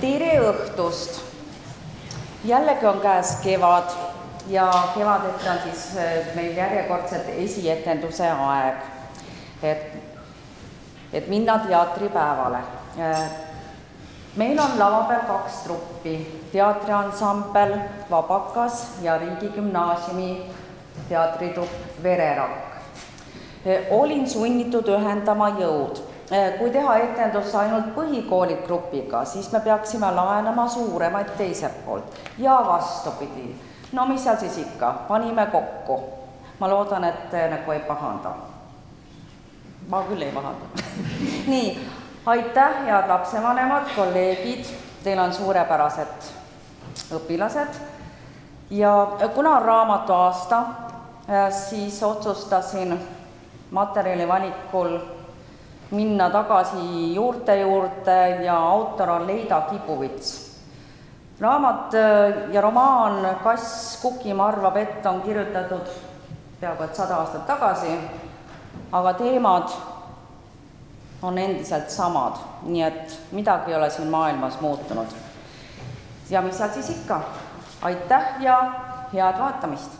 Tere õhtust! Jällegi on käes kevad ja kevadeti on siis meil järjekordselt esietenduse aeg, et minna teatripäevale. Meil on lava peal 2 truppi, teatriansambel Vabakas ja Riigigümnaasiumi teatritrupp Vererakk. Olin sunnitud ühendama jõud. Kui teha etendus ainult põhikooli grupiga, siis me peaksime laenama suuremaid teiselt poolt ja vastupidi. No mis seal siis ikka, panime kokku. Ma loodan, et nagu ei pahanda. Ma küll ei pahanda. Nii, aitäh, head lapsevanemad, kolleegid, teil on suurepärased õpilased. Ja kuna on raamatu aasta, siis otsustasin materjali valikul minna tagasi juurte juurde ja autor on Leida Kibuvits. Raamat ja romaan Kass Kukim arvab, et on kirjutatud peaaegu 100 aastat tagasi, aga teemad on endiselt samad, nii et midagi ei ole siin maailmas muutunud. Ja mis seal siis ikka? Aitäh ja head vaatamist!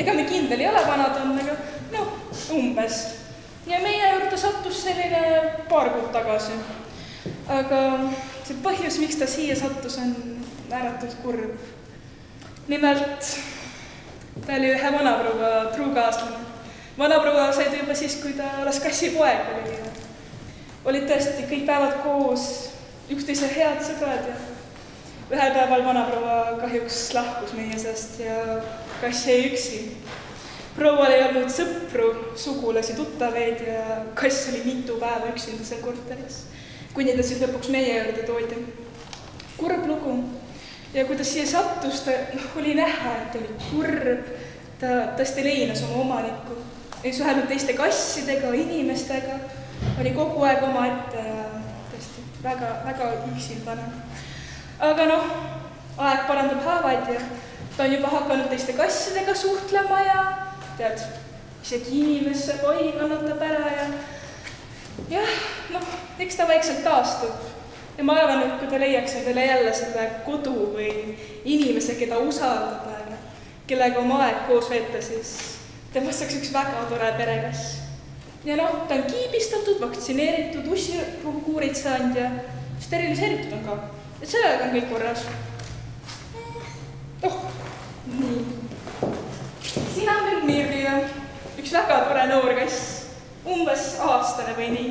Ega me kindel ei ole vanad on, aga umbes. Ja meie juurde sattus selline paar kuud tagasi. Aga see põhjus, miks ta siia sattus, on ääretult kurb. Nimelt, ta oli ühe vanaproua truukaaslane. Vanaproua sai ta juba siis, kui ta alles kassipoeg oli. Olid tõesti kõik päevad koos, üksteise head sõbrad ja ühel päeval vanaproua kahjuks lahkus meie seast ja Kass jäi üksi. Proual ei olnud sõpru, sugulasi, tuttavaid ja Kass oli mitu päeva üksinda seal korteris, kuni ta siis lõpuks meie juurde toodi. Kurb lugu. Ja kui ta siia sattus, ta oli näha, et ta oli kurb, ta tõesti leinas oma omanikku. Ei suhelnud teiste kassidega, inimestega, oli kogu aeg oma ette ja tõesti väga üksildane. Aga aeg parandab haavad ja ta on juba hakanud teiste kassidega suhtlema ja tead, isegi inimesse oi kannatab ära ja eks ta vaikselt taastub. Ja ma arvan, et kui ta leiaks endale jälle selle kodu või inimese, keda usaldada ja kellega oma aeg koos veeta, siis temast saaks üks väga tore perekass. Ja ta on kiibistatud, vaktsineeritud, ussipuhukuurid saanud ja steriliseeritud on ka. Et sellega on kõik korras. Nii. Sina on veel Mirja, üks väga tore noor kass, umbes aastane või nii.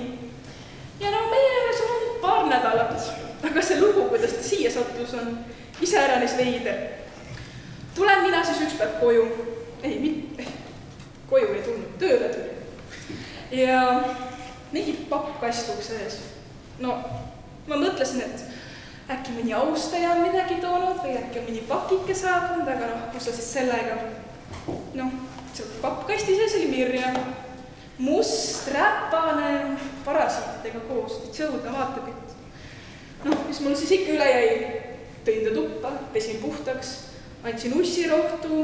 Ja meie juures on paar nädalat, aga see lugu, kuidas ta siia sattus, on iseäranis veider. Tulen mina siis üks päev koju. Koju ei tulnud, tööle tuli. Ja mingi papp kastuk sees. Ma mõtlesin, et äkki mõni austaja on midagi toonud või äkki on mõni pakike saabunud, aga noh, kus ta siis sellega. Noh, seal pappkasti sees oli Mirjam. Must, räpane, parasiitidega koos, õudne vaatepilt. Noh, mis mul siis ikka üle jäi? Tõin ta tuppa, pesin puhtaks, andsin ussirohtu,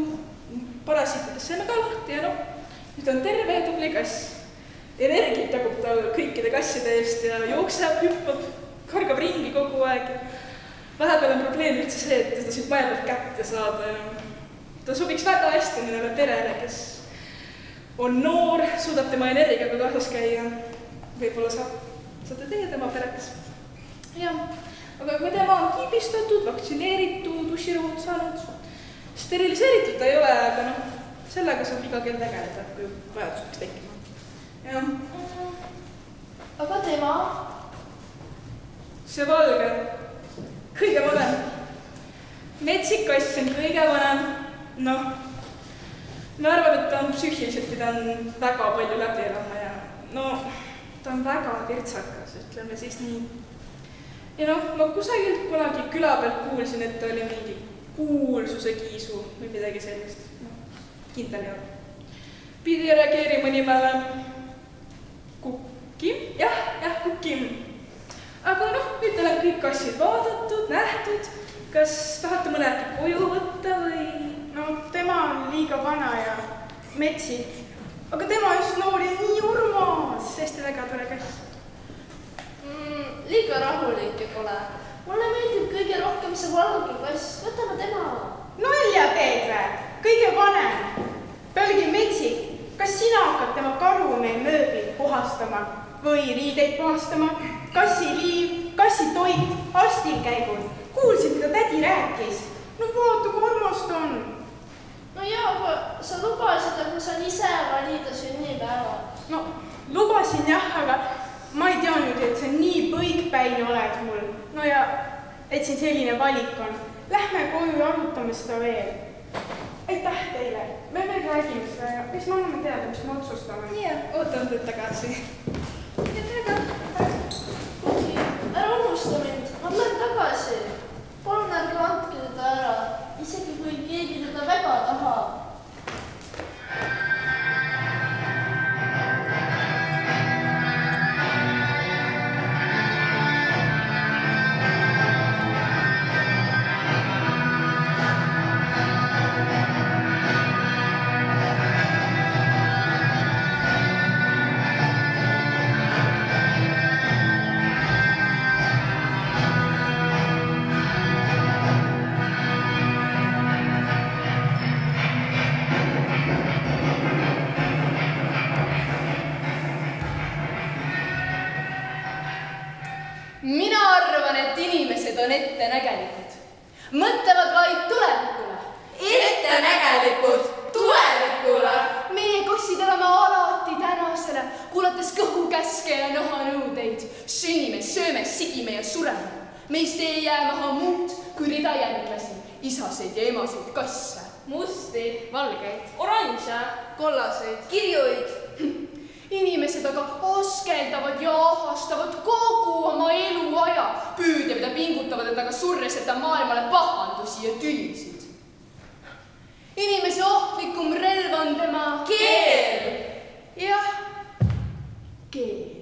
parasiitidest saime ka lahti ja noh, nüüd on terve ja tubli kass. Energiat jagub ta kõikide kasside eest ja jookseb, hüppab, kargab ringi kogu aeg. Vahepeal on probleem üldse see, et teda siit maja pealt kätte saada. Ta sobiks väga hästi nendele perele, kes on noor, suudab tema energiaga kaasas käia. Võib-olla saate teie tema perekas. Jah, aga kui tema on kiibistatud, vaktsineeritud, ussirohud saanud, steriliseeritud ta ei ole, aga noh, sellega saab iga kell tegeleda, kui vajadus peaks tekkima. Jah. Aga tema? See valge, kõige vanem. Metsik kass on kõige vanem. Noh, ma arvan, et ta on psüühiliselt, ta on väga palju läbi elama ja no, ta on väga virtsakas, ütleme siis nii. Ja noh, ma kusagilt kunagi küla pealt kuulsin, et ta oli mingi kuulsuse kiisu või midagi sellist. No, kindel ei ole. Pidi reageerima nimele Kukim. Jah, Kukim. Aga noh, nüüd olen kõik kassid vaadatud, nähtud. Kas tahate mõne äkki koju võtta või? No, tema on liiga vana ja metsik. Aga tema just noor ja nii urmas. Tõesti väga tore kass. Liiga rahulik ja pole. Mulle meeldib kõige rohkem see valge kass. Võtame tema. Nalja teed vä? Kõige vanem. Pealegi metsik. Kas sina hakkad tema karume mööblit puhastama või riideid puhastama? Kassiliiv, kassitoit, arstil käigul. Kuulsid, mida tädi rääkis. No vaata, kui armas ta on. No jaa, aga sa lubasid, et ma saan ise valida sünnipäeva. No, lubasin jah, aga ma ei tea nüüd, et sa nii põikpäine oled mul. No ja, et siin selline valik on. Lähme koju ja arutame seda veel. Aitäh teile. Me veel räägime seda ja mis me anname teada, mis me otsustame. Nii, ootan teid tagasi. Ja tega. Ära unusta mind, ma tulen tagasi. Palun ärge andke teda ära, isegi kui keegi teda väga tahab. Mina arvan, et inimesed on ettenägelikud. Mõtlevad vaid tulevikule. Ettenägelikud tulevikule. Meie kassid oleme alati tänasele, kuulates kõhukäske ja nahanõudeid. Sünnime, sööme, sigime ja sureme. Meist ei jää maha muud kui rida järglasi, isaseid ja emaseid kasse. Musti, valgeid, oranže, Kollaseid. kirjuid. Inimesed aga askeldavad ja ahastavad kogu oma eluaja, püüdjad ja pingutavad endaga surres, et ta maailmale pahandusi ja tülisid. Inimese ohtlikum relv on tema Keel. Jah, keel.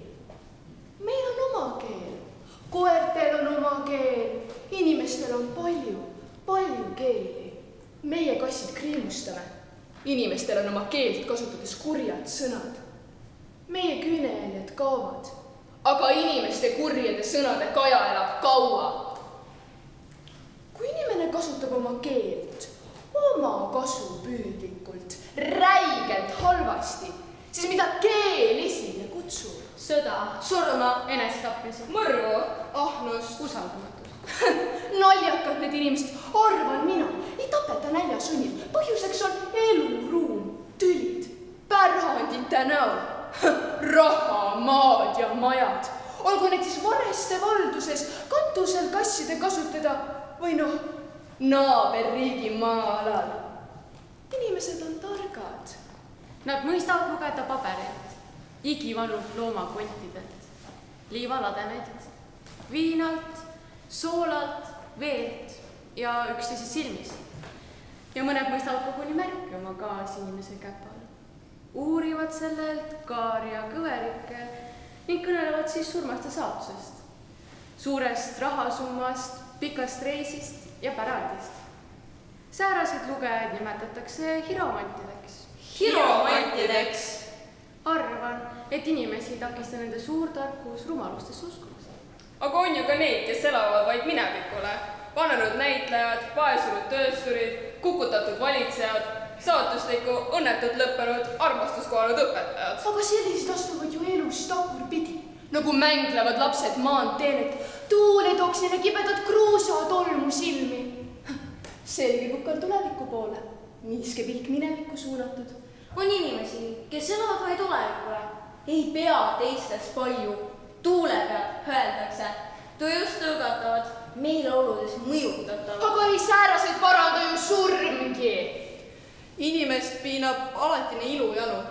Meil on oma keel. Koertel on oma keel. Inimestel on palju keeli. Meie kassid kriimustame. Inimestel on oma keelt kasutades kurjad sõnad. Meie küünejäljed kaovad, aga inimeste kurjade sõnade kaja elab kaua. Kui inimene kasutab oma keelt oma kasupüüdlikult, räigelt halvasti, siis mida keel esile kutsub? Sõda, surma, enesetapmisi, mõrvu, Ahnus, usaldamatus. Naljakad need inimesed, arvan mina, ei tapeta näljasunnil. Põhjuseks on eluruum, tülid, pärandite näol. Raha, maad ja majad. Olgu need siis vareste valduses katusel kasside kasutada või noh, naaberriigi maa-alal. Inimesed on targad. Nad mõistavad lugeda paberilt, igivanult loomakontidelt, liivalademelt, viinalt, soolalt, veelt ja üksteise silmist. Ja mõned mõistavad koguni märke oma kaasinimese käpal. Uurivad sellelt kaari ja kõverikke ning kõnelevad siis surmast ja saatusest. Suurest rahasummast, pikast reisist ja pärandist. Säärased lugejaid nimetatakse hiromantideks. Hiromantideks? Arvan, et inimesi ei takista nende suurtarkus rumalustesse uskumas. Aga on ju ka neid, kes elavad vaid minevikule. Vanenud näitlejad, vaesunud töösturid, kukutatud valitsejad, saatusliku, õnnetult lõppenud, armastuskohanud õpetajad. Aga sellised astuvad ju elus tagurpidi, nagu mänglevad lapsed maanteel, et tuul ei tooks neile kibedat kruusatolmu silmi. Selge kukal tuleviku poole, niiske pilk minevikku suunatud. On inimesi, kes elavad vaid olevikule, ei pea teistest palju. Tuule peal öeldakse, tujust tõugatavad, meeleoludes mõjutatavad. Aga ei sääraseid paranda ju surmgi. Inimest piinab alatine ilujanu.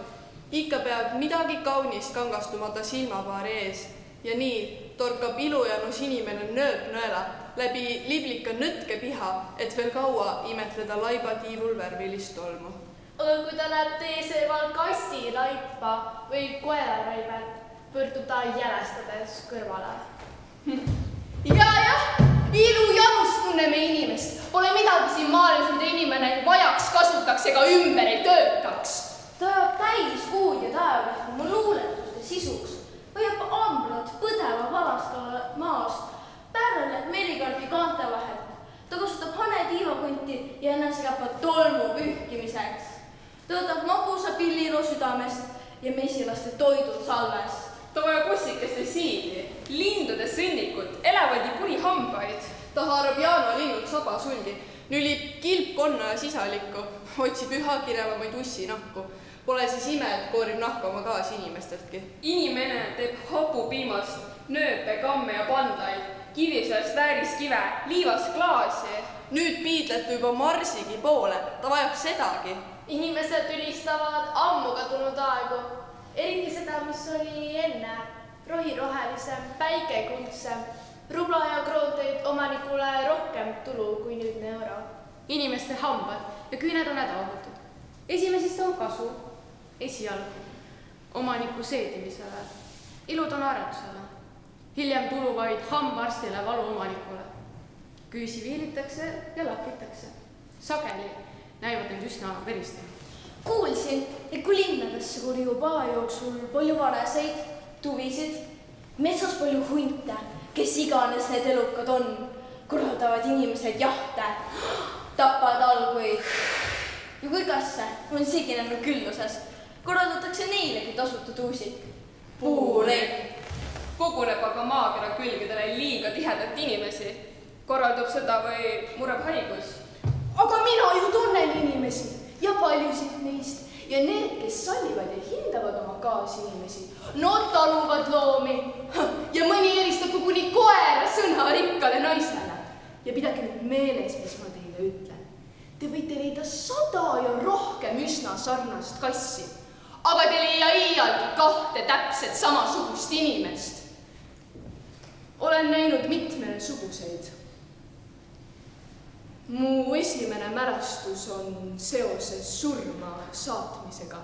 Ikka peab midagi kaunist kangastumata silmapaari ees. Ja nii torkab ilujanus inimene nööpnõela läbi liblika nõtke piha, et veel kaua imetleda laiba tiivul värvilist tolmu. Aga kui ta näeb tee seeval kassi laipa või koera raibelt, pöördub ta jälestades kõrvale. Jah, ilujanust tunneme inimest. Pole midagi siin maailmas, mida inimene vajaks, kasutaks ega ümber ei töötaks. Ta ajab täis kuud ja taevast oma luuletuste sisuks, hoiab amblat põdeva valaskala maast, pärleb merikarbi kaante vahelt. Ta kasutab hane tiivakunti ja enesekäpa tolmu pühkimiseks. Ta võtab magusa pilliro südamest ja mesilaste toidud salvest. Ta vajab ussikeste siili, lindude sõnnikut, elevandi kuni hambaid. Ta haarab jaanalinnud sabasulgi, nülib kilpkonna ja sisalikku, otsib üha kirevamaid ussinahku. Pole siis ime, et koorib nahka oma kaasinimesteltki. Inimene teeb hapupiimast, nööpe, kamme ja pandaid, kivisööst vääriskive, liivast klaasi. Nüüd piidletu juba Marsigi poole, ta vajab sedagi. Inimesed ülistavad ammu kadunud aegu, eriti seda, mis oli enne, rohirohelisem, päikekuldisem, rubla ja kroonteid omanikule rohkem tulu kui nüüdne euro. Inimeste hambad ja küüned on hädaohutud. Esimesest on kasu, esialgu, omaniku seedimisele, ilud on aretusele, hiljem tulu vaid hambaarstile valu omanikule. Küüsi viilitakse ja lakitakse. Sageli näivad need üsna veristama. Kuulsin, et kui linnadesse kuri juba jooksul palju vaneseid, tuvisid, metsas palju hunte, kes iganes need elukad on, korraldavad inimesed jahte, tapavad alguid. Ja kui kasse on siginenud külluses, korraldatakse neilegi tasutud uusik. Puuleib. Koguneb aga maakera külgedele liiga tihedat inimesi. Korraldub seda või mureb haigus. Aga mina ju tunnen inimesi ja paljusid neist ja need, kes sallivad ja hindavad oma kaasinimesi, nad taluvad loomi ja mõni eelistab koguni koera sõna rikkale naisele. Ja pidage nüüd meeles, mis ma teile ütlen. Te võite leida 100 ja rohkem üsna sarnast kassi, aga te leia iialgi 2 täpselt samasugust inimest. Olen näinud mitmesuguseid. Mu esimene mälestus on seoses surma saatmisega.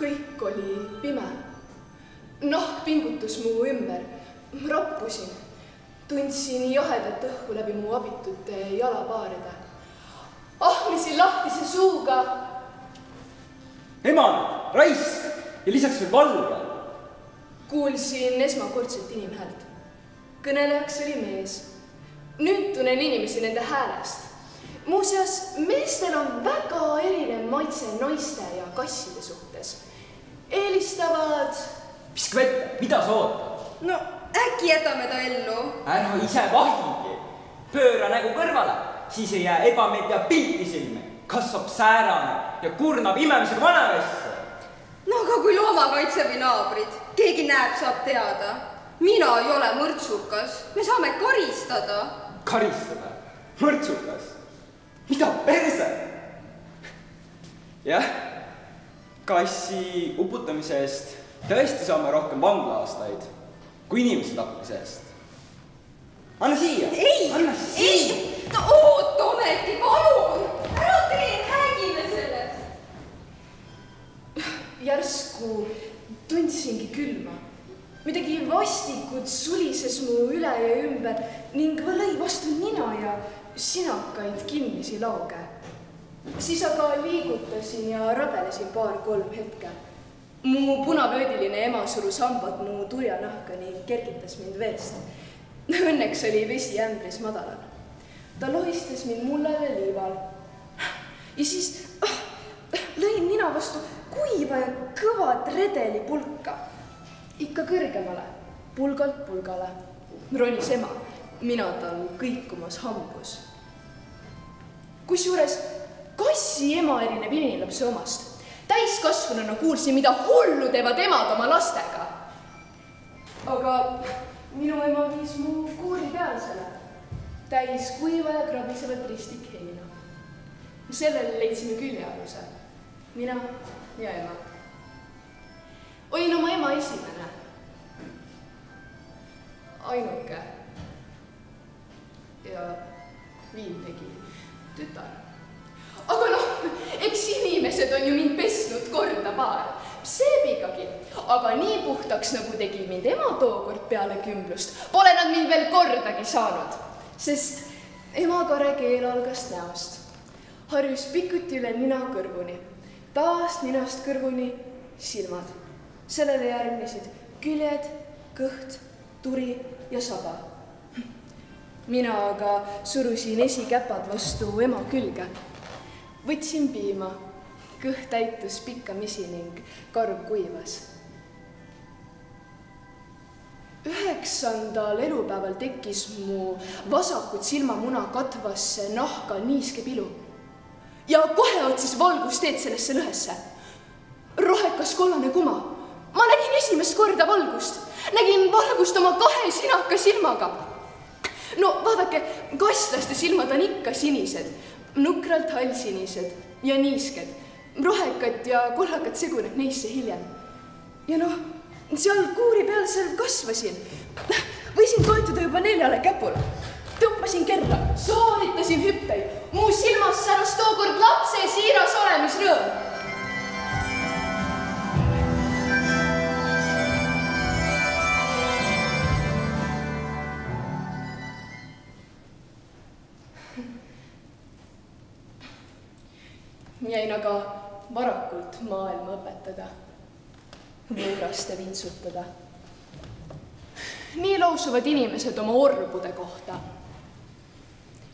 Kõik oli pime. Nahk pingutus mu ümber. Rappusin. Tundsin jahedat õhku läbi mu abitute jalapaaride. Ahmisin lahtise suuga. Eman, raisk ja lisaks veel valge. Kuulsin esmakordselt inimhäält. Kõnelejaks oli mees. Nüüd tunnen inimesi nende häälest. Muuseas, meestel on väga erinev maitse naiste ja kasside suhtes. Eelistavad... Piskvette, mida sa ootad? No äkki jätame ta ellu? Ära ise vahigi. Pööra nägu kõrvale, siis ei jää ebameeldiv pilti silme. Kasvab säärane ja kurnab imemisega vanavasse. No aga kui loomakaitse või naabrid, keegi näeb, saab teada. Mina ei ole mõrtsukas, me saame karistada. Karistada? Mõrtsukas? Mida perse? Jah, kassi uputamise eest tõesti saame rohkem vanglaastaid kui inimese tapmise eest. Anna siia! Anna siia! No oot ometi, palun! Ära tee, räägime sellest! Järsku tundsingi külma. Midagi vastikut sulises mu üle ja ümber ning lõi vastu nina ja sinakaid kinnisi lauge. Siis aga liigutasin ja rabelesin 2-3 hetke. Mu punavöödiline ema surus hambad mu turjanahka ning kergitas mind veest. Õnneks oli vesi ämbris madalal. Ta lohistas mind mullele liival. Ja siis lõin nina vastu kuiva ja kõvad redeli pulka. Ikka kõrgemale, pulgalt pulgale. Ronis ema, mina tal kõikumas hambus. Kusjuures kassi ema erineb inimlapse omast. Täiskasvanuna kuulsin, mida hullu teevad emad oma lastega. Aga minu ema viis mu kuuri pealsele. Täis kuiva ja krabisevat ristik heina. Sellele leidsime küljealuse. Mina ja ema. Olin oma ema esimene. Ainuke. Ja viimnegi tütar. Aga eks inimesed on ju mind pesnud korda paar. Seebigagi. Aga nii puhtaks, nagu tegi mind ema tookord peale kümblust, pole nad mind veel kordagi saanud. Sest ema kare keel algas näost. Harjus pikuti üle nina kõrvuni. Taas ninast kõrvuni silmad. Sellele järgnesid küljed, kõht, turi ja saba. Mina aga surusin esikäpad vastu ema külge. Võtsin piima, kõht täitus pikkamisi ning karv kuivas. 9. elupäeval tekkis mu vasakut silmamuna katvasse nahka niiske pilu. Ja kohe otsis valgusteed sellesse lõhesse. Rohekas kollane kuma. Ma nägin esimest korda valgust. Nägin valgust oma 2 sinaka silmaga. No vaadake, kasslaste silmad on ikka sinised, nukralt hallsinised ja niisked. Rohekad ja kollakad seguneb neisse hiljem. Ja seal kuuri peal seal kasvasin. Võisin toetuda juba 4 käpul. Tõppasin kerra, soovitasin hüppeid. Mu silmas säras tookord lapse siiras olemisrõõm. Jäin aga varakult maailma õpetada, võõraste vintsutada. Nii lausuvad inimesed oma orbude kohta.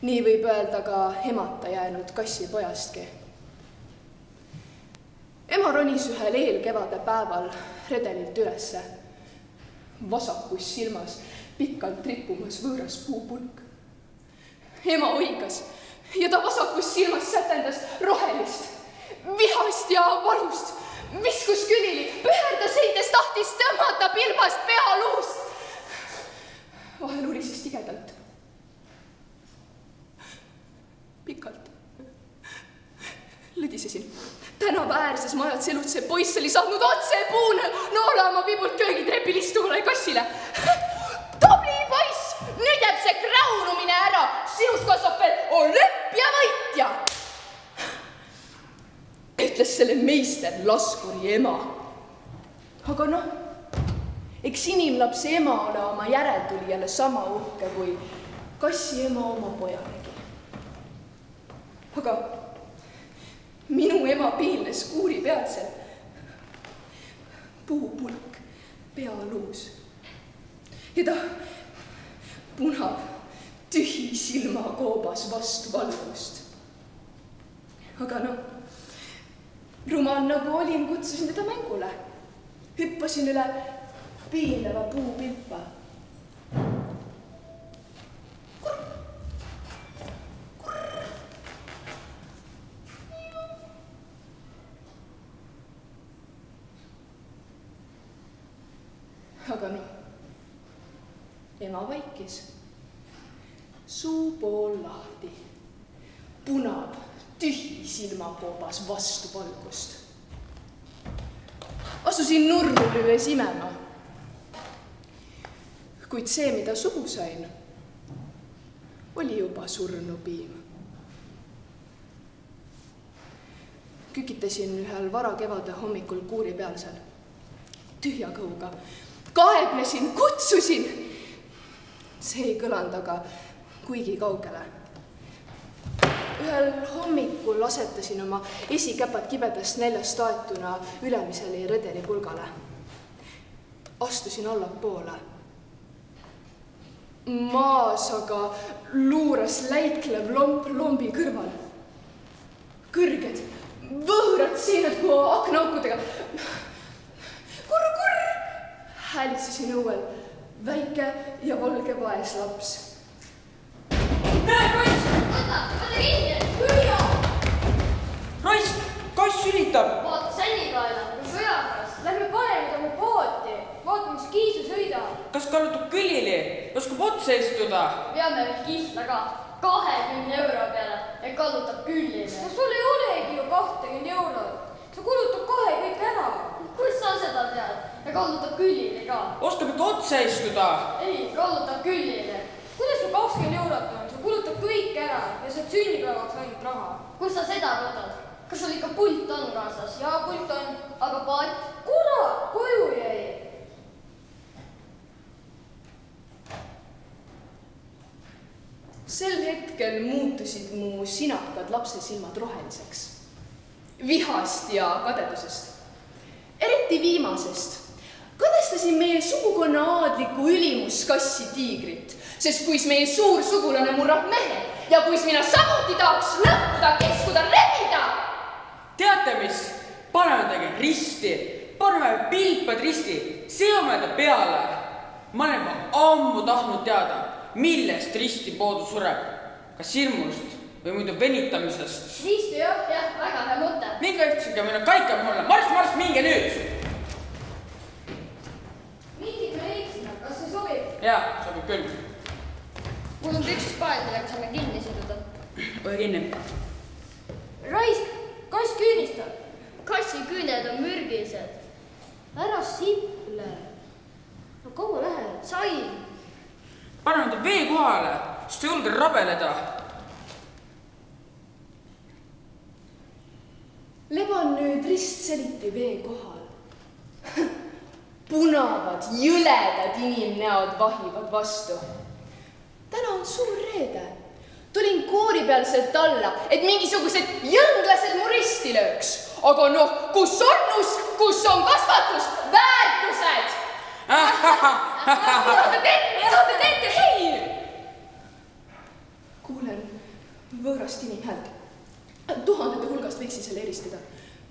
Nii võib öelda ka emata jäänud kassipojastki. Ema ronis ühel eelkevade päeval redelilt ülesse. Vasakus silmas pikalt rippumas võõras puupulk. Ema oigas. Ja ta vasakus silmas sätendas rohelist, vihast ja valust, viskus külili, püherdas heides, tahtis tõmmata pilbast pealuust. Vahel urises tigedalt. Pikalt. Lõdisesin. Tänava äärses majas elutse poiss oli saanud otse puune noola oma pibult köögitrepil istuvale kassile. Tubli poiss! Nüüd jääb see kraunumine ära, sinust kasvab veel olümpiavõitja! Ütles selle meister laskuri ema. Aga eks inimlapse ema ole oma järeltulijale sama uhke kui kassi ema oma pojalegi. Aga minu ema piilnes kuuri peatsel. Puupulk pealuus. Ja ta punav, tühi silma koobas vastu valgust. Aga rumal nagu olin, kutsusin teda mängule. Hüppasin üle piinleva puupilpa. ema vaikis. Suu pool lahti. Punab tühi silmakoobas vastu valgust. Asusin nurrulüve simema. Kuid see, mida suhu sain, oli juba surnupiim. Kükitasin ühel varakevade hommikul kuuri peal seal. Tühja kõhuga. Kaeblesin, kutsusin. See ei kõlanud aga kuigi kaugele. Ühel hommikul asetasin oma esikäpad kibedast neljast aetuna ülemisele redeli pulgale. Astusin allapoole. Maas aga luuras läiklev lomp lombi kõrval. Kõrged, võõrad siinad kui aknaaukudega. Kurr! Häälitsesin õuel väike ja valge vaeslaps. Näe, kass! Võta kinni! Hüüa! Raisk, kass üritab! Vaata sänikaela, kui sõjakas. Lähme paneme ta mu pooti. Vaata, mis kiisu sõidab. Kas kallutab kõlili? Oskab otsa istuda? Peame veel kihla ka. 20 euro peale ja kallutab küllile. No sul ei olegi ju 20 eurot. Sa kulutab kohe kõik ära. Kus sa seda tead? Ja kallutab küllile ka. Oskab ikka otsa istuda? Ei, kallutab küllile. Kuidas sul 20 eurot on? Sa kulutab kõik ära ja saad sünnipäevaks ainult raha. Kus sa seda võtad? Kas sul ikka pult on kaasas? Jaa, pult on. Aga paat? Kurat, koju jäi. Sel hetkel muutusid mu sinakad lapse silmad roheliseks. Vihast ja kadedusest. Eriti viimasest. Kadestasin meie sugukonna aadliku ülimuskassi tiigrit, sest kuis meie suur sugulane murrab mehe ja kuis mina samuti tahaks lõppuda, keskuda, rebida. Teate mis? Paneme tagi risti, paneme pilpad risti, seome ta peale. Ma olen ammu tahtnud teada, millest risti poodu sureb. Kas hirmust või muidu venitamisest? Risti jah, väga hea mõte. Minge ühtsega minna kaikab mulle. Marss, minge nüüd! Mingid me leiksime, kas see sobib? Jaa, sobib küll. Mul on püksis paed, millega saame kinni siduda. Või kinni. Raisk, kass küünistab. Kassi küüned on mürgised. Ära siple. No kaua lähed? Sain. Paneme ta vee kohale, sest ta julge rabeleda. Leban nüüd ristseliti vee kohal. Punavad, jõledad inimnäod vahivad vastu. Täna on suur reede. Tulin koori pealselt alla, et mingisugused jõnglased mu risti lööks. Aga noh, kus on usk, kus on kasvatus, väärtused? Mida te teete, hei! Kuulen võõrast inimhäält. Tuhandete hulgast võiksin selle eristada.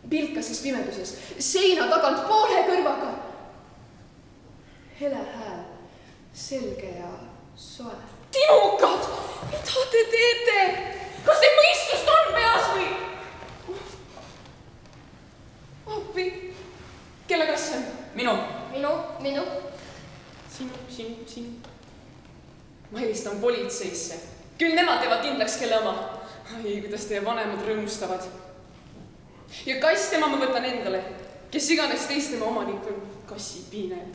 Pilkases pimeduses, seina tagant poole kõrvaga. Hele hääl, selge ja soe. Timukad, mida te teete? Kas te mõistust on peas või? Appi, kelle kass on? Minu. Minu. Siin. Ma helistan politseisse. Küll nemad teevad kindlaks, kelle oma. Ai, kuidas teie vanemad rõõmustavad. Ja kass tema ma võtan endale. Kes iganes teist tema omanik on kassi piined.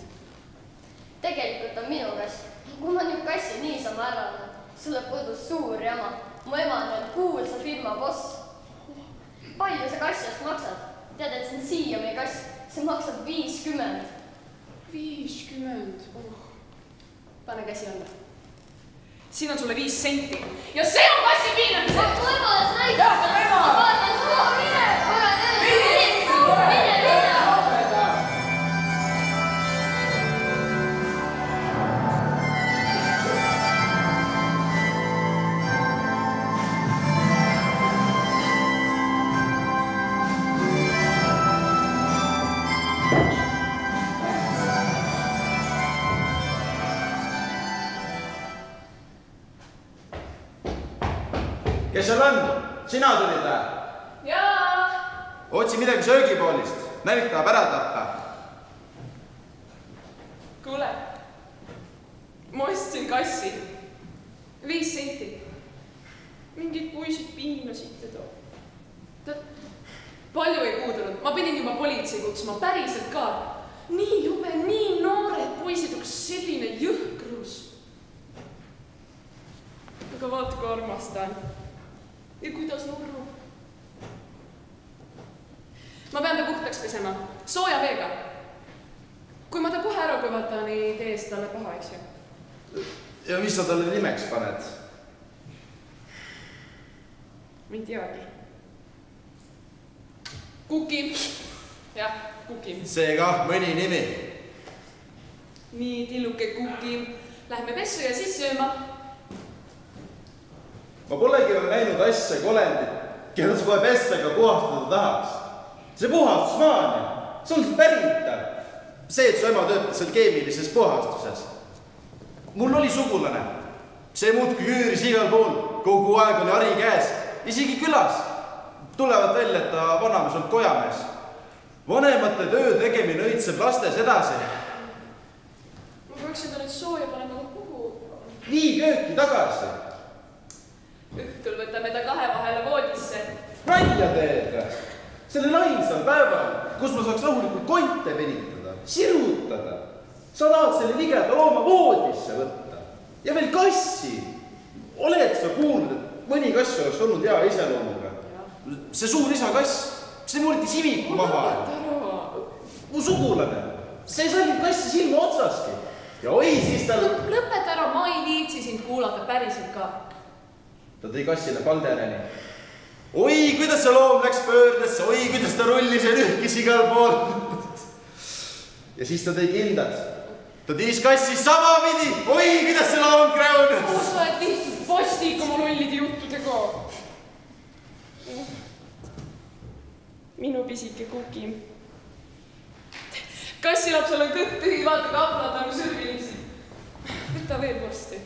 Tegelikult on minu kass. Kui ma nüüd kassi niisama ära annan, sulle kodus suur jama. Mu ema on veel kuulsa firma boss. Palju sa kassist maksad? Tead, et see on siiami kass. See maksab 50. 50. Pane käsi alla. Siin on sulle 5 senti. Ja see on kassi piinamise! Ma võimalus näitab! Ma vaatan suva mine! Mine! Kes seal on? Sina tulid või? Jaa! Otsi midagi söögipoolist. Nälg tahab ära tappa. Kuule, Ma ostsin kassi. 5 senti. Mingid poisid piinasid teda. Palju ei puudunud. Ma pidin juba politsei kutsuma. Päriselt ka. Nii jube, nii noored poisid, aga selline jõhkrus. Aga vaata, kui armastan. Ja kuidas nurru. Ma pean ta puhtaks pesema. Sooja veega. Kui ma ta kohe ära kõvatan, ei tee seda talle paha, eks ju. Ja mis sa talle nimeks paned? Ma ei teagi. Kuki. Jah, Kuki. Seega mõni nimi. Nii, tilluke Kuki. Lähme pessu ja siis sööma. Ma polegi veel näinud asja kolendit, keda sa kohe pestega puhastada tahaks. See puhastusmaania, see on päritav. See, et su ema töötas seal keemilises puhastuses. Mul oli sugulane. See muudki küüris igal pool. Kogu aeg oli hari käes. Isegi külas. Tulevad välja, et ta vanamees on kojamees. Vanemate töö tegemine õitseb lastes edasi. Ma peaksin ta nüüd sooja panema kuhu. Vii kööki tagasi. Õhtul võtame ta 2 vahele voodisse. Nalja teed. Sellel ainsal päeval, kus ma saaks rahulikult konte venitada, sirutada. Sa tahad selle ligeda looma voodisse võtta. Ja veel kassi. Oled sa kuulnud, et mõni kass oleks olnud hea iseloomuga? See suur isa kass, see murdi simiku maha. Mu sugulane. See salib kassi silma otsaski. Ja oi siis tal... Lõpeta ära, ma ei viitsi sind kuulata päriselt ka. Ta tõi kassile paldereni. Oi, kuidas see loom läks pöördesse, oi, kuidas ta rullis ja nühkis igal pool. Ja siis ta tõi kindad. Ta tiis kassis samapidi. Oi, kuidas see loom kräunas. Sa oled lihtsalt vastik oma lollide juttudega. Minu pisike Kuki. Kassilapsel on kõht tühi, vaata kaplad nagu sürvilipsid. Võta veel vorsti.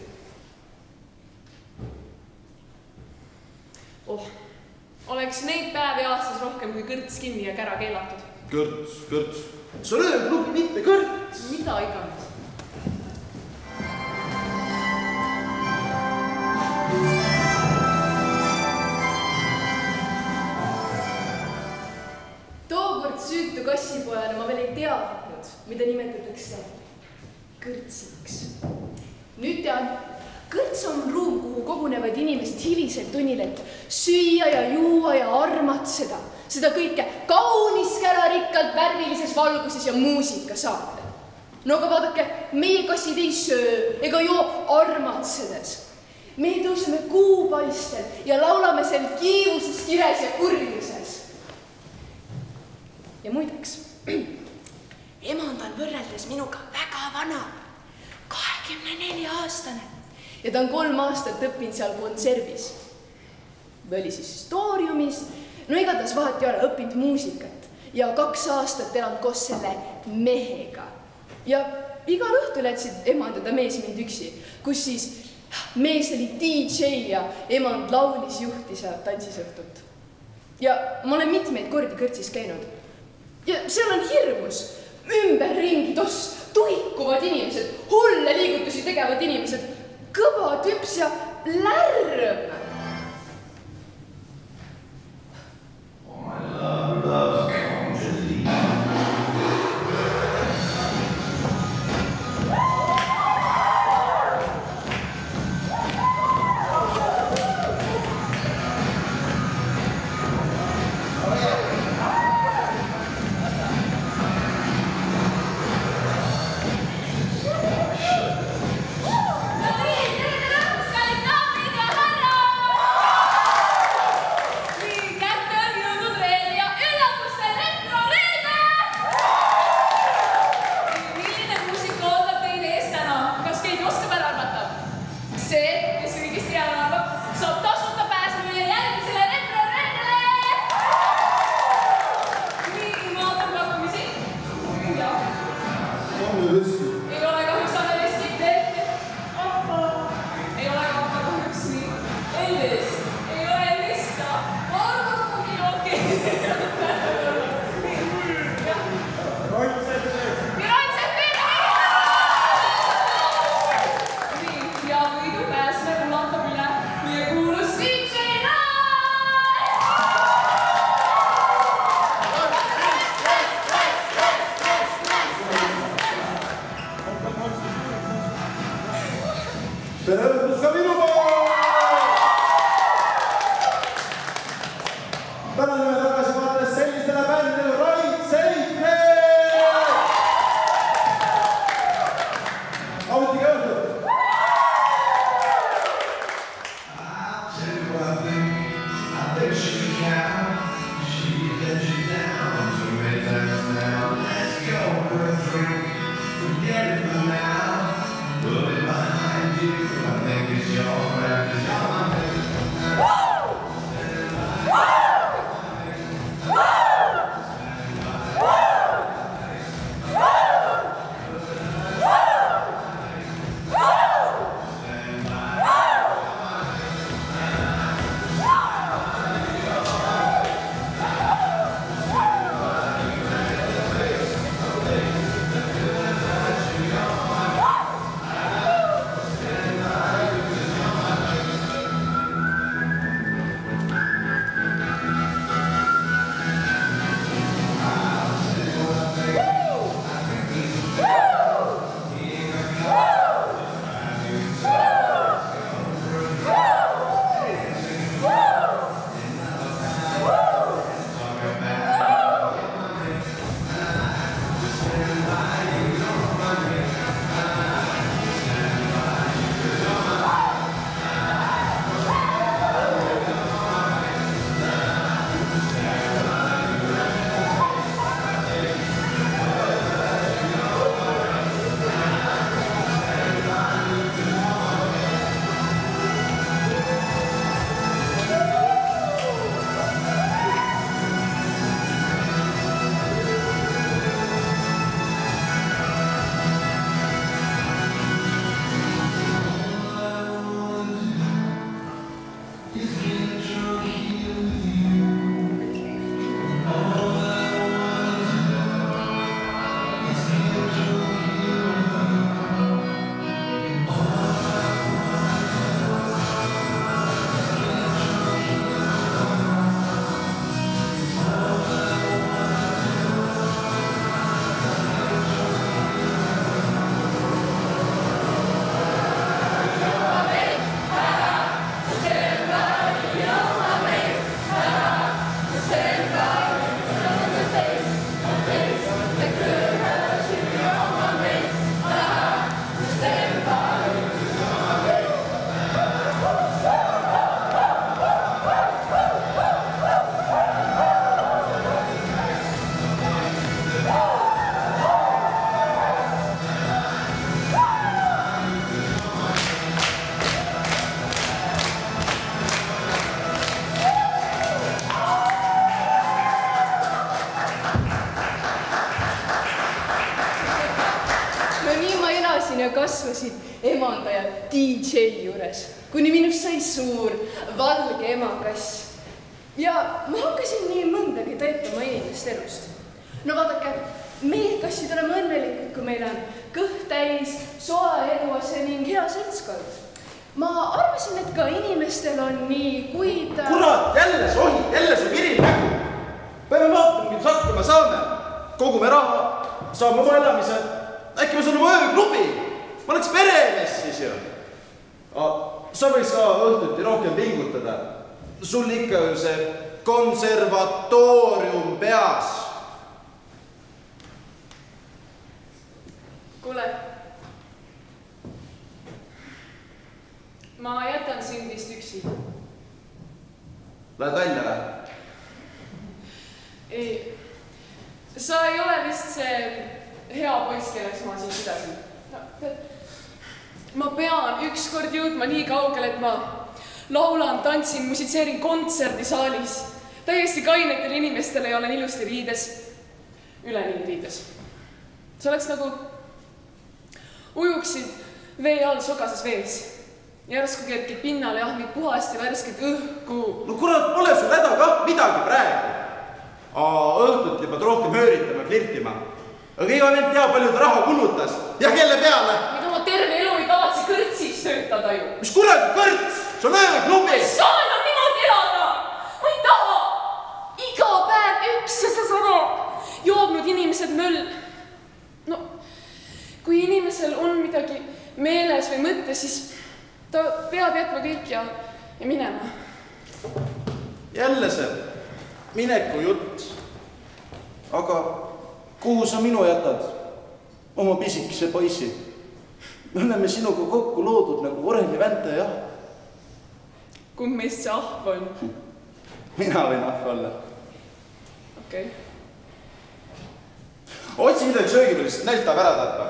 Oleks neid päevi aastas rohkem kui kõrts kinni ja kära keelatud. Kõrts. See on ööklubi, mitte kõrts. Mida iganes. Tookord süütu kassipojana ma veel ei teadnud, mida nimetatakse kõrtsiks. Nüüd tean. Kõrts on ruum, kuhu kogunevad inimesed hilisel tunnil, et süüa ja juua ja armatseda. Seda kõike kaunis kärarikkalt värvilises valguses ja muusika saata. No aga vaadake, meie kassid ei söö ega joo armatsedes. Me tõuseme kuupaistel ja laulame seal kiiruses, kires ja kurjuses. Ja muideks, emand on võrreldes minuga väga vana, 24-aastane. Ja ta on 3 aastat õppinud seal konservis. Või oli siis stooriumis. No igatahes vahet ei ole õppinud muusikat. Ja 2 aastat elanud koos selle mehega. Ja igal õhtul jätsid emand ja ta mees mind üksi, kus siis mees oli DJ ja emand laulis, juhtis ja tantsis õhtut. Ja ma olen mitmeid kordi kõrtsis käinud. Ja seal on hirmus. Ümberringi tuikuvad inimesed, hulle liigutusi tegevad inimesed, kõva tüps ja lärm. My love comes to leave. tere õhtust ka minu poole! Täna oleme tagasi vaates sellistele bändidele Right Safe! Ametige õhtut! ja kasvasin emanda ja DJ juures, kuni minust sai suur valge emakass. Ja ma hakkasin nii mõndagi täitma inimeste elust. No vaadake, meie kassid oleme õnnelikud, kui meil on kõht täis, soe eluase ning hea seltskond. Ma arvasin, et ka inimestel on nii, kuid... Kurat, jälle sohi, jälle see viril nägu. Peame vaatama, kuidas hakkama saame. Kogume raha, saame oma elamise. Äkki ma saan oma ööklubi. Ma oleks peremees siis ju. Sa võiks ka õhtuti rohkem pingutada. Sul ikka ju see konservatoorium peas. Kuule, ma jätan sind vist üksi. Lähed välja või? Ei, sa ei ole vist see hea poiss, kelleks ma siin pidasin. Ma pean ükskord jõudma nii kaugele, et ma laulan, tantsin, musitseerin kontserdisaalis. Täiesti kainetel inimestele ja olen ilusti riides, üleni riides. See oleks nagu ujuksid vee all sogases vees. Järsku kerkib pinnale ja ahmid puhast ja värsket õhku. No kurat, pole sul häda kah midagi praegu. Õhtut juba rohkem hööritama, flirtima. Aga iga vend teab, palju ta raha kulutas. Ja kelle peale? Mida ma terve elu ei kavatsi kõrtsis töötada ju. Mis kuradi kõrts? See on ööklubi. Ma ei saa enam niimoodi elada. Ma ei taha. Iga päev üks ja seesama. Joobnud inimesed möll. No, kui inimesel on midagi meeles või mõttes, siis ta peab jätma kõik ja minema. Jälle see mineku jutt. Aga kuhu sa minu jätad? Oma pisikese poissi. Me oleme sinuga kokku loodud nagu Vorem ja Vänta ja Ahv. Kumb meist see Ahv on? Mina võin Ahv olla. Okei. Otsi midagi söögipärast, näilt tahab ära tappa.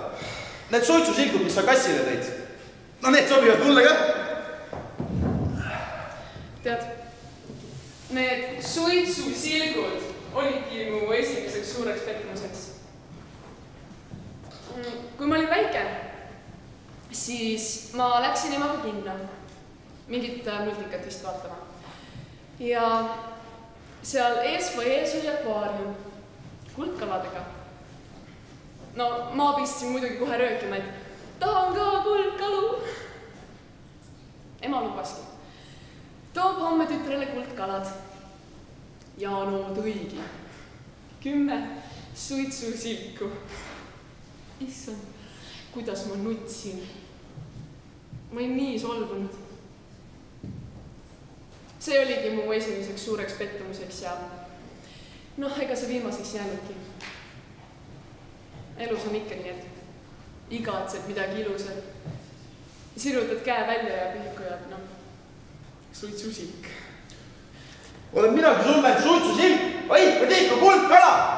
Need suitsusilkud, mis sa kassile tõid. No need sobivad mulle ka. Tead, need suitsusilgud olidki mu esimeseks suureks pettumuseks. Kui ma olin väike, siis ma läksin emaga kinno mingit multikat vist vaatama. Ja seal ees oli akvaarium kuldkaladega. No ma pistsin muidugi kohe röökima, et tahan ka kuldkalu. Ema lubaski. Toob homme tütrele kuldkalad. Ja no tõigi. 10 suitsusilku. Issand, kuidas ma nutsin. Ma olin nii solvunud. See oligi mu esimeseks suureks pettumuseks ja noh, ega see viimaseks jäänudki. Elus on ikka nii, et igatsed midagi ilusat. Sirutad käe välja ja pihku jääb, noh, suitsusilk. Olen minagi sulle suitsusilk. Oi, ma teid ka kuldkala!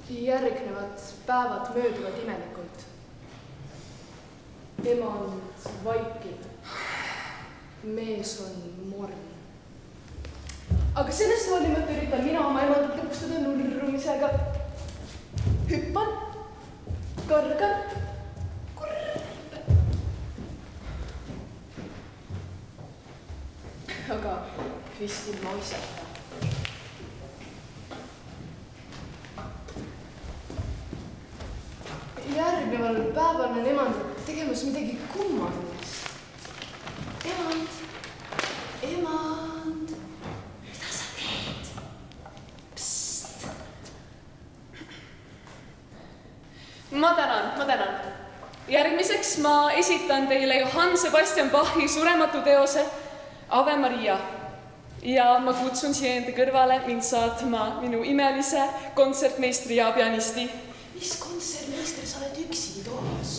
Järgnevad päevad mööduvad imelikult. Ema on vaikib. Mees on morn. Aga sellest hoolimata üritan mina oma emandat lõpustada nurrumisega. Hüppan, kargan, kurb. Aga vist ilma oisata. Järgneval päeval on emand tegemas midagi kummalist. Emand, mida sa teed? Psst. Ma tänan. Järgmiseks ma esitan teile Johann Sebastian Bachi surematu teose Ave Maria. Ja ma kutsun siia enda kõrvale mind saatma minu imelise kontsertmeistri ja pianisti. Mis kontsertmeister, sa oled üksi toas?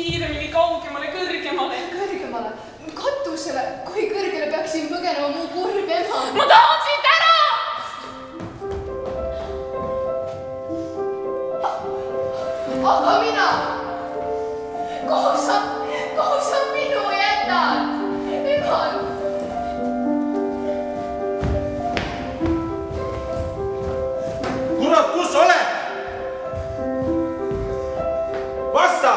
kiiremini, kaugemale, kõrgemale. Kõrgemale? Katusele? Kui kõrgele peaksin põgenema mu kurb ema? Ma tahan siit ära! Aga mina? Kuhu sa minu jätad? Eman! Kurat, kus sa oled? Vasta!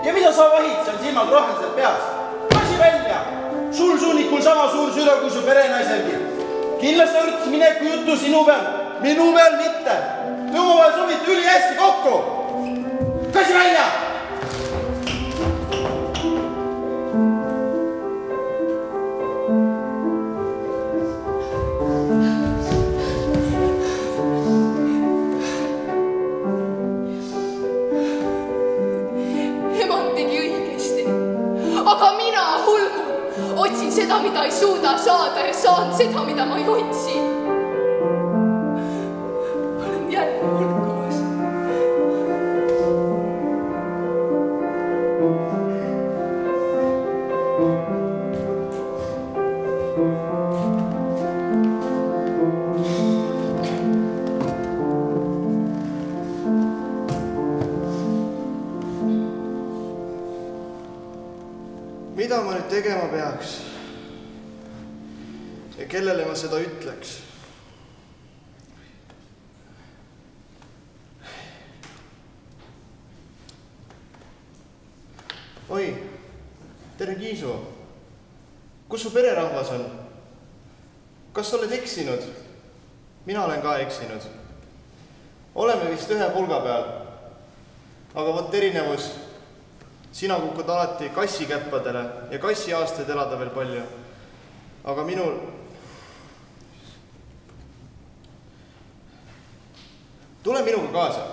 Ja mida sa vahid seal silmad roheliselt peas? Lasi välja! Sul sunnikul sama suur süda kui su perenaiselgi. Kindlasti arvutas mineku juttu minu peal mitte. Me omavahel sobite üli hästi kokku. Kasi välja! Emand tegi õigesti. Aga mina hulgul otsin seda, mida ei suuda saada ja saan seda, mida ma ei otsi. Olen jälle hulkumas. Mida ma nüüd tegema peaks? Ja kellele ma seda ütleks? Oi, tere Kiisu. Kus su pererahvas on? Kas sa oled eksinud? Mina olen ka eksinud. Oleme vist ühe pulga peal. Aga võt erinevus. Sina kukud alati kassikäppadele ja kassiaastaid elada veel palju. Aga minul... Tule minuga kaasa.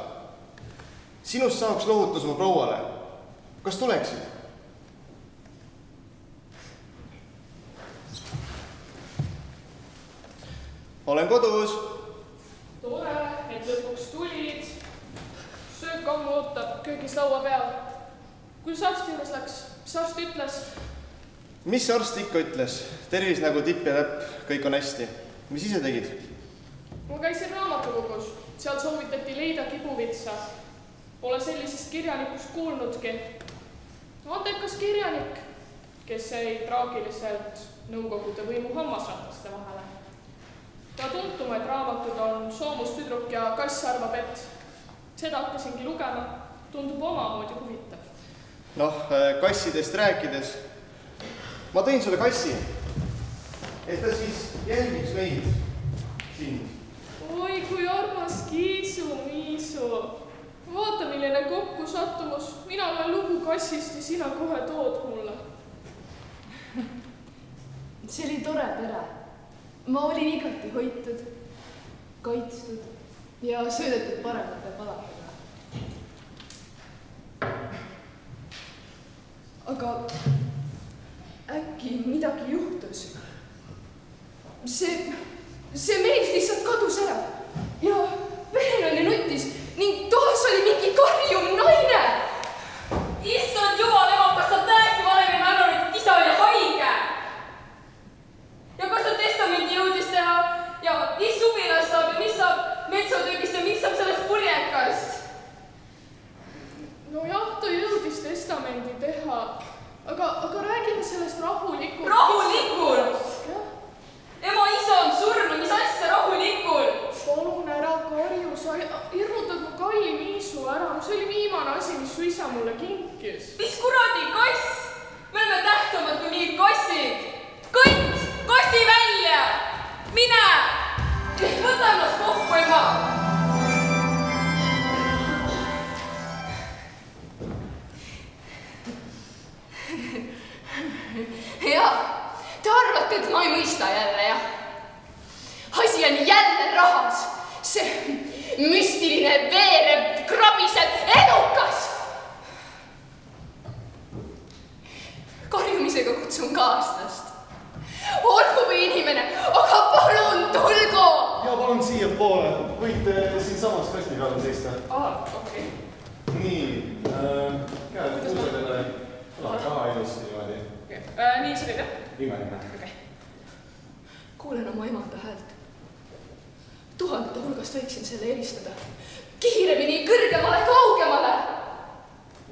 Sinust saaks lohutus mu prouale. Kas tuleksid? Olen kodus. Tore, et lõpuks tulid. Söök ammu ootab köögis laua peal. Kuidas arsti juures läks? Mis arst ütles? Mis arst ikka ütles? Tervis nagu tipp ja täpp, kõik on hästi. Mis ise tegid? Ma käisin raamatukogus. Seal soovitati leida kibuvitsa. Pole sellisest kirjanikust kuulnudki. Andekas kirjanik, kes jäi traagiliselt nõukogude võimu hammasrataste vahele. Ta tuntumaid raamatud on Soomustüdruk ja Kass arvab, et seda hakkasingi lugema. Tundub omamoodi huvitav. Noh, kassidest rääkides. Ma tõin sulle kassi, et ta siis jälgiks meid sind. Oi, kui armas Kiisu-Miisu. Vaata, milline kokku sattumus. Mina olen lugu kassist ja sina kohe tood mulle. See oli tore pere. Ma olin igati hoitud, kaitstud ja söödetud paremate paladega. Aga äkki midagi juhtus. See mees lihtsalt kadus ära ja venelane nuttis ning toas oli mingi karjuv naine. Issand jumal, ema, kas sa tõesti varem ei märganud, et isa oli haige? Ja kas ta testamendi jõudis teha ja mis suvilas saab ja mis saab metsatüügist ja mis saab sellest purjekast? No jah, ta jõudis testamendi teha, aga räägime sellest rahulikult. Rahulikult? Ema isa on surnud, mis asja rahulikult? Palun ära karju, sa hirmutad mu kalli Miisu ära. See oli viimane asi, mis su isa mulle kinkis. Mis kuradi kass? Me oleme tähtsamad kui mingid kassid. Kott, kassi välja! Mine! Võta ennast kokku, ema! Jaa, te arvate, et ma ei mõista jälle, jah? Asi on jälle rahas. See müstiline veerev, krabisev elukas kutsun kaaslast. Olgu või inimene, aga palun tulgu! Ja palun siia poole. Võite siinsamas kasti peal seista. Okei. Nii, käed kuusedele. Taha ilusti niimoodi. Nii see nüüd, jah? Imeline. Kuulen oma emanda häält. Tuhandete hulgast võiksin selle eristada. Kiiremini, kõrgemale, kaugemale!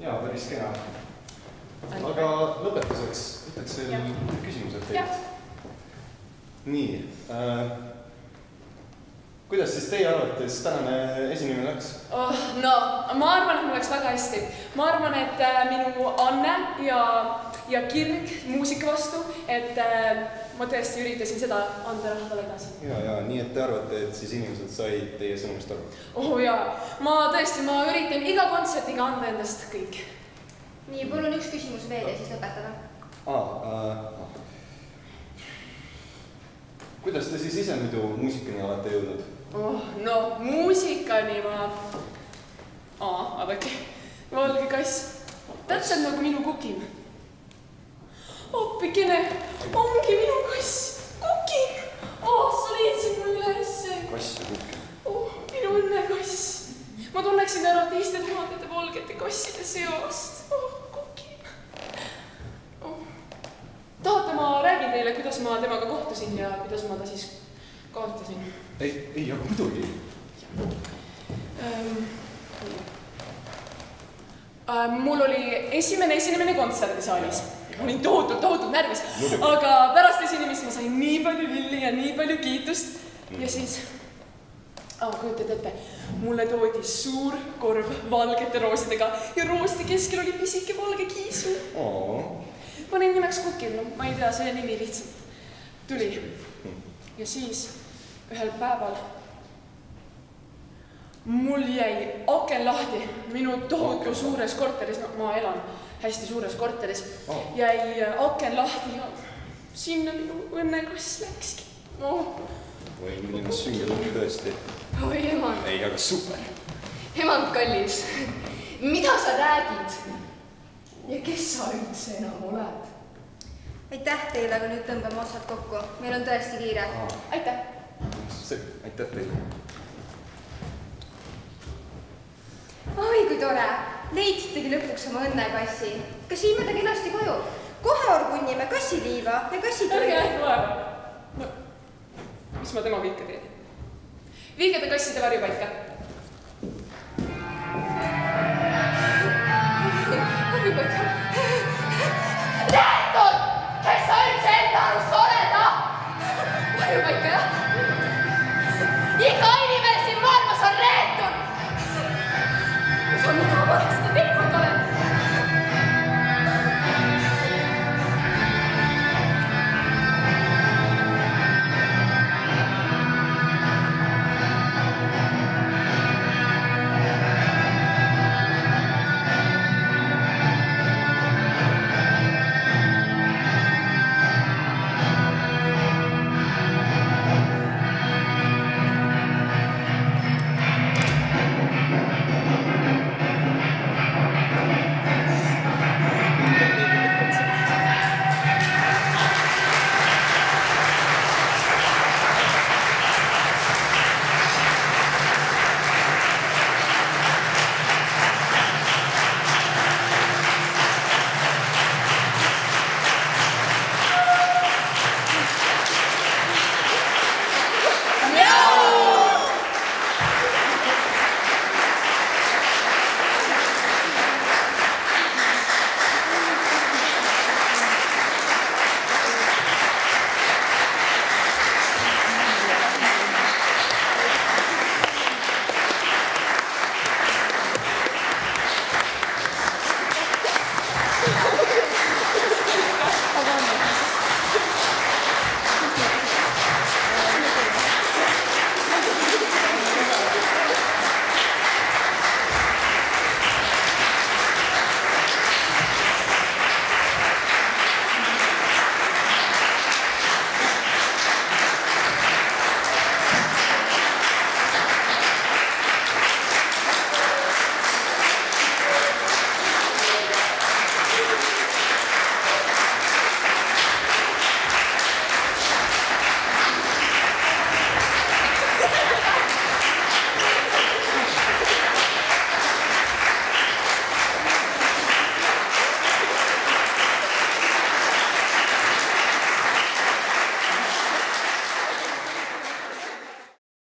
Jaa, päris kena. Aga lõpetuseks ütleks veel küsimused teilt. Nii, kuidas siis teie arvates tänane esinemine läks? No, ma arvan, et mul läks väga hästi. Ma arvan, et minu anne ja kirg muusika vastu, et ma tõesti üritasin seda anda rahvale edasi. Ja, nii et te arvate, et siis inimesed said teie sõnumist aru? Jaa, ma üritan iga kontsertiga anda endast kõik. Nii, palun üks küsimus veel ja siis lõpetada. Kuidas te siis ise muidu muusikani olete jõudnud? No, muusikani ma... Vaadake, valge kass. Täpselt nagu minu kukin. Hoppikene, ongi minu kass. Kukin! Sa leidsid mul ülesse. Kass ja kukin. Minu õnnekass. Ma tunneksin ära teiste tuhandete valgete kasside seast. Kukin. Tahate, ma räägin teile, kuidas ma temaga kohtusin ja kuidas ma ta siis kaotasin? Ei, aga muidugi. Mul oli esimene esinemine kontserdisaalis. Ma olin tohutult närvis, aga pärast esinemist ma sain nii palju lilli ja nii palju kiitust. Ja siis, kujutad ette, mulle toodi suur korv valgete roosidega ja rooside keskel oli pisike valge kiisu. Panin nimeks Kukin, ma ei tea, see nimi lihtsalt tuli. Ja siis ühel päeval mul jäi aken lahti minu tohutu suures korteris, ma elan hästi suures korteris, jäi aken lahti ja sinna minu õnnekass läkski. Või milline sünge lõpp tõesti. Oi, emand. Ei, aga super. Emand kallis, mida sa räägid? Ja kes sa üldse enam oled? Aitäh teile, aga nüüd tõmbame otsad kokku. Meil on tõesti kiire. Aitäh. Aitäh teile. Oi, kui tore. Leidsitegi lõpuks oma õnnekassi. Kas viime ta kenasti koju? Kohe orgunnime kassiliiva ja kassitoidu. Ärge vaeva. Mis ma temaga ikka teen? Viige ta kasside varjupaika.